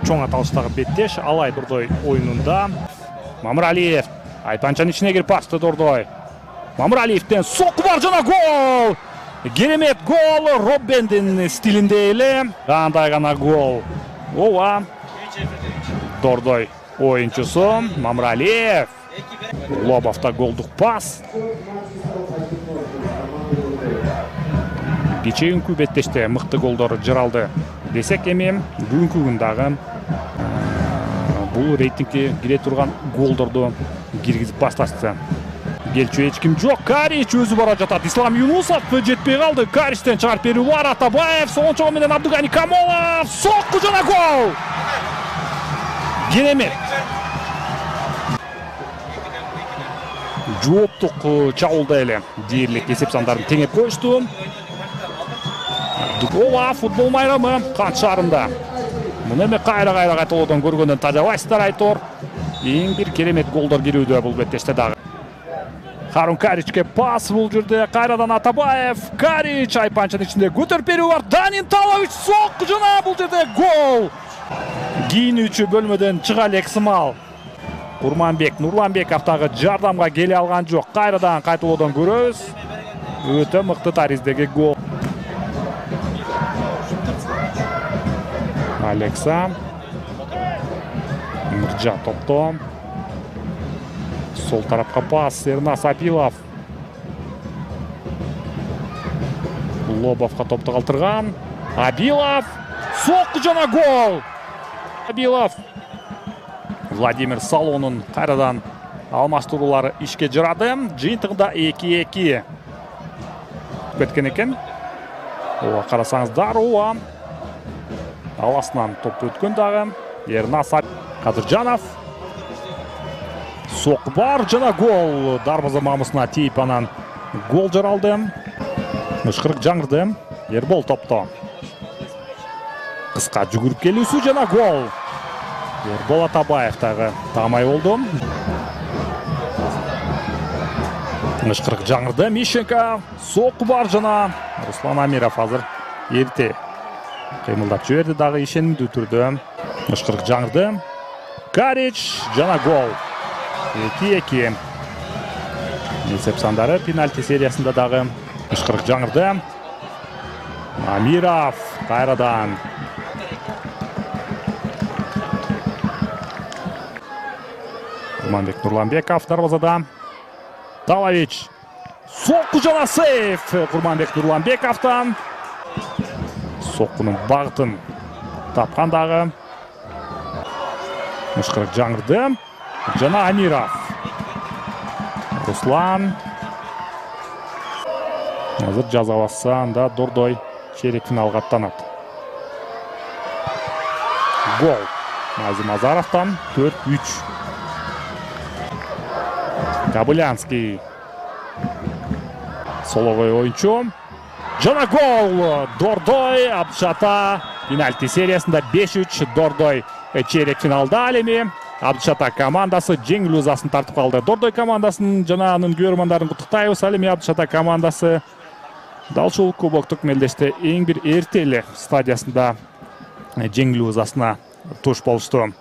чоң аталыштагы беттеш. Алай Дордой оюнунда. Мамыралиев Айтпанчанын ичине кирип пасты Дордой. Мамыралиевден соққы бар жана гол! Керемет гол Роббендин стилинде эле. Кандай гана гол. Ооба. Дордой оюнчусу Мамыралиев. Лобовда голдук пас. Кечеүнкү беттеште мыкты голдор жаралды десек эми, бүгүнкү күн дагы бул рейтингке кире турган голдорду киргизип башташты. Келчү эч ким жок. Карич өзү бара жатат. Ислам Юнусов жетпей калды. Каричтен чыгарып берүү бар. Атабаев соңчогу менен Абдугани Камолов. Сокку жана гол. Керемет. Жооптук чабуулда эле дээрлик эсеп сандарын теңеп коюшту. Ооба, футбол майрамы кант шаарында. Муну эми кайра кайталоодон көргөндөн тажабайсыздар Айтор. Эң бир керемет голдор кирүүдө бул беттеште дагы. Харун Каричке пас бул жерде. Кайрадан Атабаев. Карич Айпанчанын ичинде көтөрүп берүү бар. Данин Талович сокку жана бул жерде гол. Кийинүүчү бөлмөдөн чыга элек сымал. Курманбек Нурланбековдагы жардамга келе алган жок. Кайрадан кайталоодон көрөбүз. Өтө мыкты тариздеги гол. Алекса Мыржа топто. Сол тарапка пас. Эрнас Апилов. Лобовго топту калтырган. Абилов. Сокку жана гол. Абилов. Владимир Салонун кайрадан алмаштыруулары ишке жарады. Жыйынтыгында 2-2 кеткен экен. Ооба, карасаңыздар, ооба. Аласынан топ өткөн дагы. Эрнас Кадыржанов. Соққы бар жана гол. Дарбаза мамысына тийип анан гол жаралды. Ышкырык жаңырды. Ербол топто. Кыска жүгүрүп келүүсү жана гол. Ербол Атабаев дагы тагмай болду. Ышкырык жаңырды. Мишенко. Соққы бар жана Руслан Амиров азыр эрте кыймылдап жиберди дагы ишенимдүү түрдө. Ышкырык жаңырды. Карич жана гол. 2-2. Есеп сандары пенальти сериясында дагы ышкырык жаңырды. Амиров кайрадан. Курманбек Нурланбеков дарбазада. Талович. Соққы жана сейф. Курманбек Нурланбековдон. Соққунун багытын тапкан дагы. Ышкырык жаңырды. Жана Амиров. Руслан. Азыр жаза басса, анда Дордой чейрек финалга аттанат. Гол. Назим Азаровтан 4-3. Кабылянский. Соловой оюнчу. Жана гол. Дордой Абдышата пенальти сериясында 5-3. Дордой чейрек финалда ал эми. Абдышата командасы жеңил узасын тартып калды. Дордой командасын жана анын көрөрмандарын куттуктайбыз. Ал эми Абдышата командасы дал ушул кубоктук мелдеште эң бир эрте эле стадиясында жеңил узасына туш болушту.